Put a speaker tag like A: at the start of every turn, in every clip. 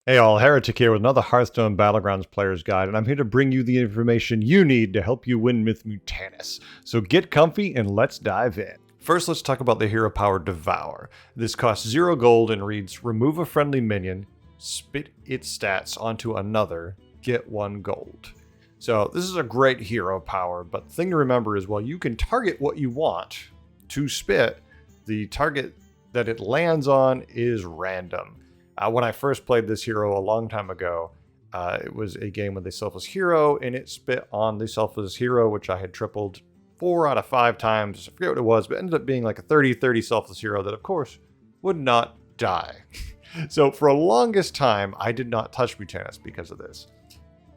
A: Hey all, Heretic here with another Hearthstone Battlegrounds Player's Guide, and I'm here to bring you the information you need to help you win with Mutanus. So get comfy and let's dive in. First, let's talk about the hero power Devour. This costs 0 gold and reads, remove a friendly minion, spit its stats onto another, get 1 gold. So this is a great hero power, but the thing to remember is while you can target what you want to spit, the target that it lands on is random. When I first played this hero a long time ago, it was a game with a Selfless Hero, and it spit on the Selfless Hero, which I had tripled 4 out of 5 times. I forget what it was, but it ended up being like a 30-30 Selfless Hero that, of course, would not die. So for the longest time, I did not touch Mutanus because of this.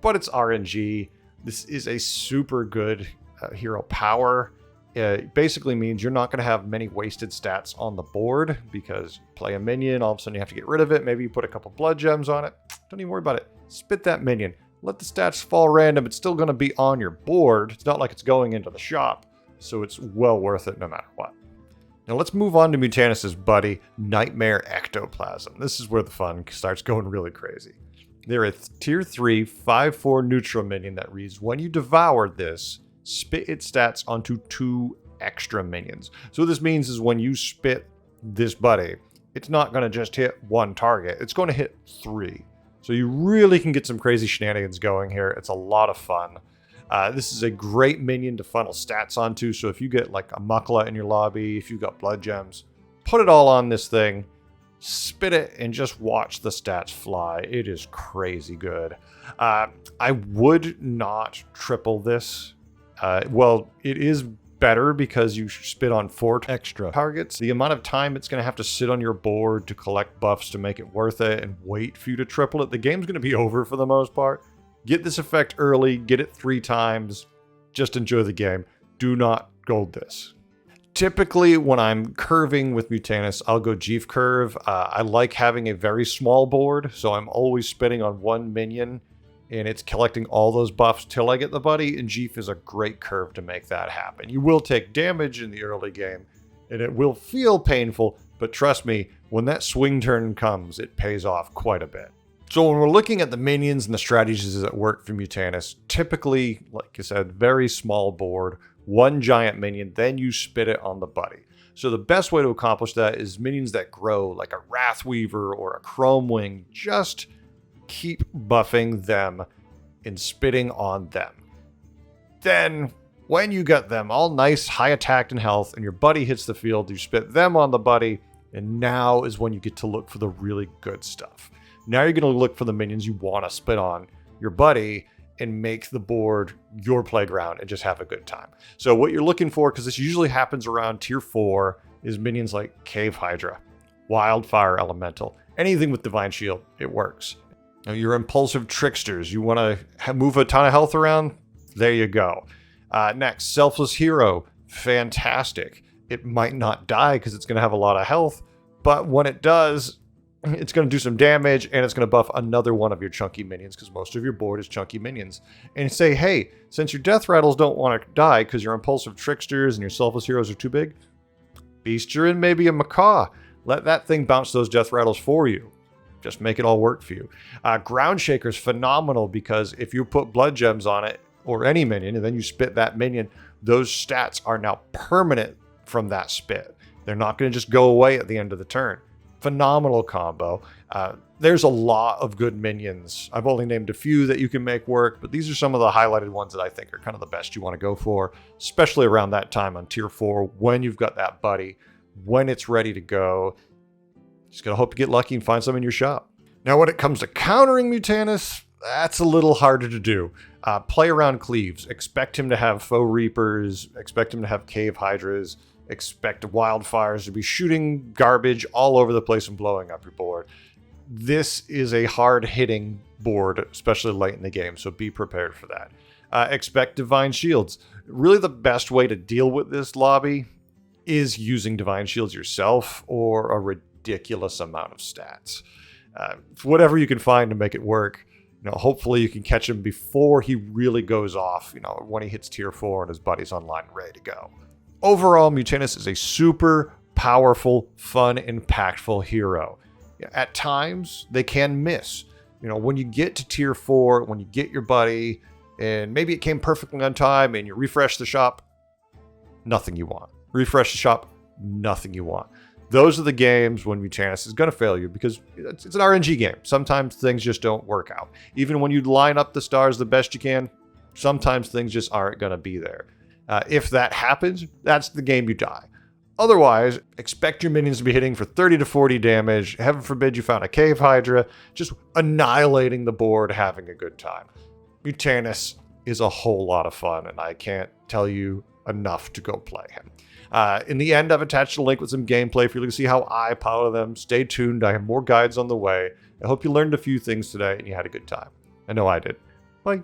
A: But it's RNG. This is a super good hero power. It basically means you're not going to have many wasted stats on the board because play a minion, all of a sudden you have to get rid of it. Maybe you put a couple blood gems on it. Don't even worry about it. Spit that minion. Let the stats fall random. It's still going to be on your board. It's not like it's going into the shop. So it's well worth it no matter what. Now let's move on to Mutanus' buddy, Nightmare Ectoplasm. This is where the fun starts going really crazy. They're a tier 3, 5/4 neutral minion that reads, when you devour this, spit its stats onto 2 extra minions. So what this means is when you spit this buddy, it's not going to just hit 1 target. It's going to hit 3. So you really can get some crazy shenanigans going here. It's a lot of fun. This is a great minion to funnel stats onto. So if you get like a Muckla in your lobby, if you've got blood gems, put it all on this thing, spit it, and just watch the stats fly. It is crazy good. I would not triple this. Well, it is better because you spit on 4 extra targets. The amount of time it's going to have to sit on your board to collect buffs to make it worth it and wait for you to triple it, the game's going to be over for the most part. Get this effect early, get it 3 times, just enjoy the game. Do not gold this. Typically, when I'm curving with Mutanus, I'll go Jeef curve. I like having a very small board, so I'm always spitting on 1 minion, and it's collecting all those buffs till I get the buddy, and Jeef is a great curve to make that happen. You will take damage in the early game, and it will feel painful, but trust me, when that swing turn comes, it pays off quite a bit. So when we're looking at the minions and the strategies that work for Mutanus, typically, like I said, very small board, 1 giant minion, then you spit it on the buddy. So the best way to accomplish that is minions that grow, like a Wrathweaver or a Chrome Wing. Just keep buffing them and spitting on them. Then, when you get them all nice, high attack and health, and your buddy hits the field, you spit them on the buddy, and now is when you get to look for the really good stuff. Now you're going to look for the minions you want to spit on your buddy and make the board your playground and just have a good time. So what you're looking for, because this usually happens around tier 4, is minions like Cave Hydra, Wildfire Elemental, anything with Divine Shield, it works. Now, your impulsive tricksters, you want to move a ton of health around? There you go. Next, Selfless Hero, fantastic. It might not die because it's going to have a lot of health, but when it does, it's going to do some damage, and it's going to buff another one of your chunky minions because most of your board is chunky minions. And say, hey, since your Death Rattles don't want to die because your impulsive tricksters and your Selfless Heroes are too big, Beaster in maybe a Macaw. Let that thing bounce those Death Rattles for you. Just make it all work for you. Ground Shaker's phenomenal because if you put blood gems on it or any minion and then you spit that minion, those stats are now permanent from that spit. They're not going to just go away at the end of the turn. Phenomenal combo. There's a lot of good minions. I've only named a few that you can make work, but these are some of the highlighted ones that I think are kind of the best you want to go for, especially around that time on tier 4 when you've got that buddy, when it's ready to go. Just gotta hope you get lucky and find some in your shop. Now, when it comes to countering Mutanus, that's a little harder to do. Play around Cleaves. Expect him to have Foe Reapers. Expect him to have Cave Hydras. Expect Wildfires to be shooting garbage all over the place and blowing up your board. This is a hard-hitting board, especially late in the game, so be prepared for that. Expect Divine Shields. Really, the best way to deal with this lobby is using Divine Shields yourself or a ridiculous amount of stats. Whatever you can find to make it work. Hopefully you can catch him before he really goes off, when he hits tier 4 and his buddy's online and ready to go. Overall, Mutanus is a super powerful, fun, impactful hero. At times, they can miss. You know, when you get to tier 4, when you get your buddy, and maybe it came perfectly on time, and you refresh the shop, nothing you want. Refresh the shop, nothing you want. Those are the games when Mutanus is going to fail you, because it's an RNG game. Sometimes things just don't work out. Even when you line up the stars the best you can, sometimes things just aren't going to be there. If that happens, that's the game you die. Otherwise, expect your minions to be hitting for 30 to 40 damage. Heaven forbid you found a Cave Hydra, just annihilating the board, having a good time. Mutanus is a whole lot of fun, and I can't tell you enough to go play him. In the end, I've attached a link with some gameplay for you to see how I power them. Stay tuned. I have more guides on the way. I hope you learned a few things today and you had a good time. I know I did. Bye.